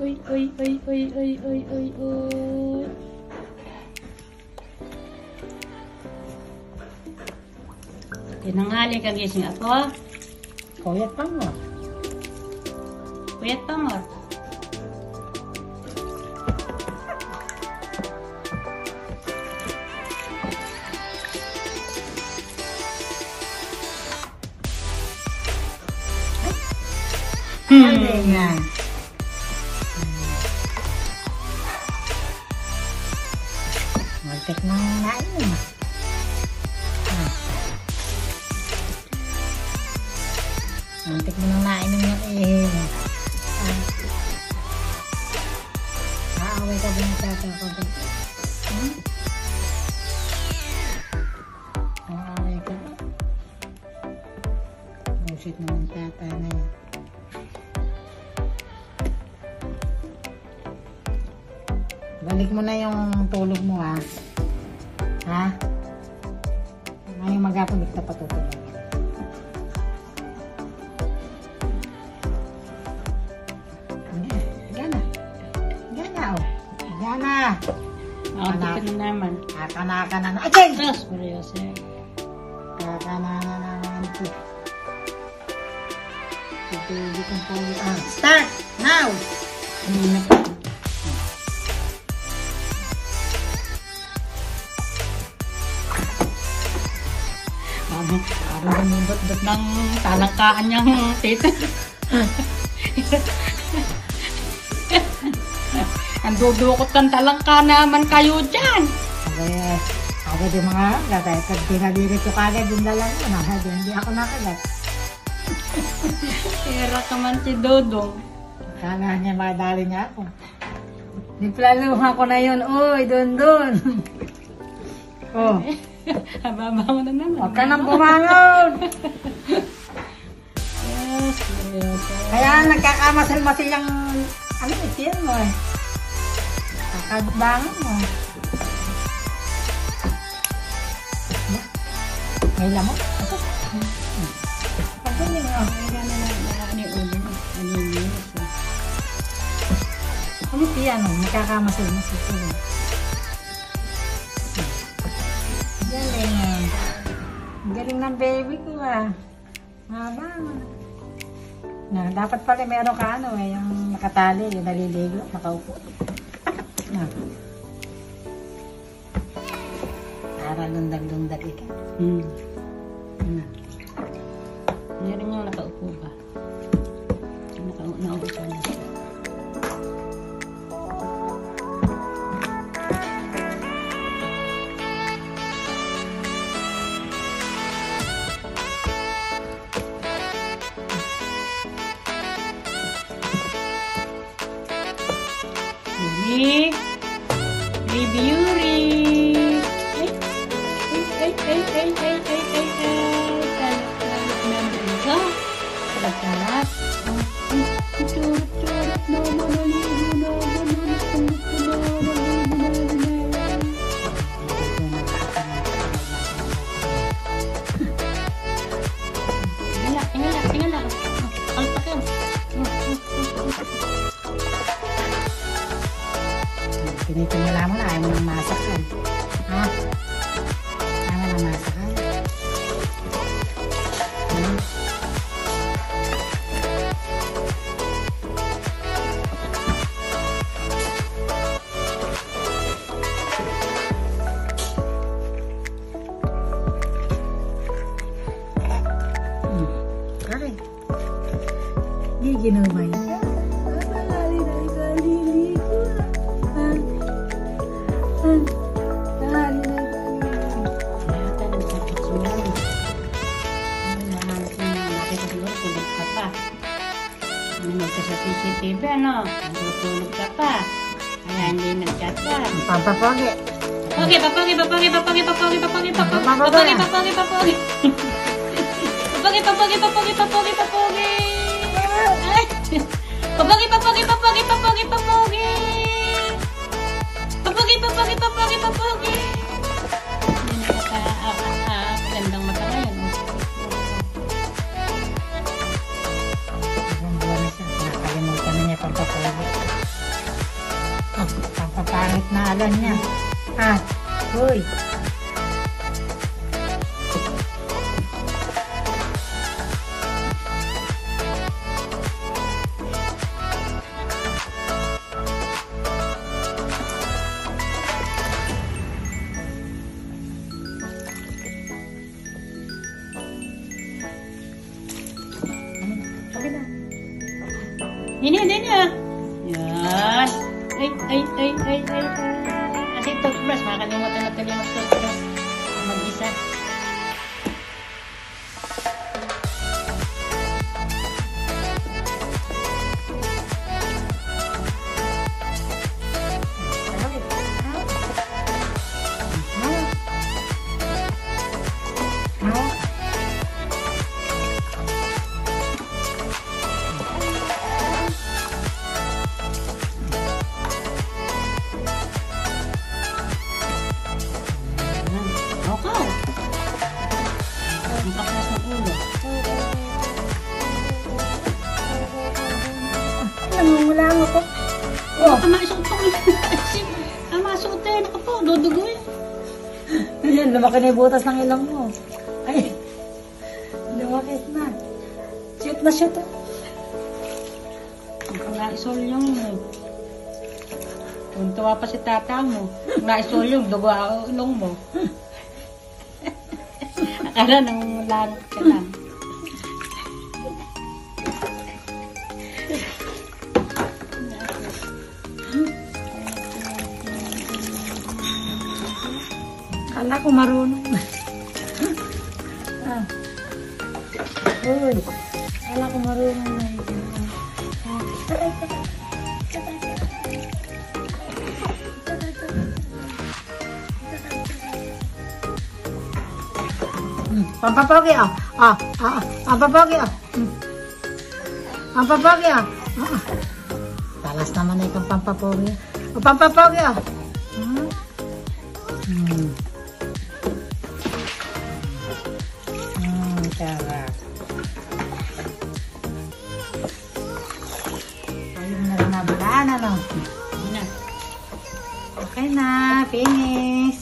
uy, uy, uy, uy, uy, uy, uy, uy. Tinanghali ka gising ako. Kuyat pa mo. Kuyat pa mo. Hindi nga. Magtik na nain. Magtik mo nang nain ng ihin. Naaway ka din sa akin ko. Naaway ka. Bullshit naman tata na yun. Balik mo na yung tulog mo, ha? Ha? Ngayong maghapon, di kita patutulog. Gana. Gana, oh. Gana. Ako dito na naman. Akana na. Acheng! Sus, seryoso. Akana na naman ito. Tutulog kong po. Start! Now! Kanina pa. Parang bumundot-dot ng talangkaan niyang tita. Ang dudukot ng talangka naman kayo dyan. Agad yung mga agad. Pag pinalirit ko kagad yung dalang ko, hindi ako nakagat. Tira ka man si Dodong. Kala niya madali niya ako. Niplaluhan ko na yun. Uy, dun. Oh. Hababa mo na naman. Huwag ka nang bumangon. Yes, seryoso. Kaya nagkakamasil-masil yung itin mo eh. Kakabangan mo. May lamok? Ako. Pagkuling oh. Kaya na ano yung ulo mo. Nanininis eh. Ano yan oh? Nagkakamasil-masil ko eh. Galing. Galing ng baby ko ah. Haba. Dapat pala meron ka ano eh, yung nakatali, yung naliligo, nakaupo. Para lundag-lundag ika. Meron yung nakaupo ba? Nakaupo ka na siya. Baby Yuri. Ay. Talat. Curut-curut na manaligo na. Tingala. Alpak yun. Tinitingala mo na, ayaw mo nang masakan. Ha? Ayaw mo nang masakan. Okay. Di ginumay. Sa CCTV, ano? Natutulog ka pa. Kaya hindi nag-chat ka. Pampapagi. Papagi. Papagi. Hindi gandang mata ngayon. Nakalimutan na niya pampapagi. pangalan niya. Ah, hoy. Ini. Yan. Ay. Kasi toothbrush. Makakalimutan na tuloy mag-toothbrush. Mag-isa. Okay. Ang kaplas ng ulo. Namumula mo ko. Oh, masuk to. Masuk to. Ako po, dudugoy. Ayan, lumaki na yung butas ng ilong mo. Ay, lumaki na. Shoot na shoot. Naisol yung tuntua pa si tata mo. Naisol yung dugo ang ilong mo. Akala nang langot ka lang. Kala ko marunong. Ah. Uy, kala ko marunong na ito. Pampapogi ah. Pampapogi ah. Pampapogi ah. Talas naman na itong pampapogi. Pampapogi ah. Sarap. Ayun na rin nabulaan, ano? Yun na. Okay na, finish.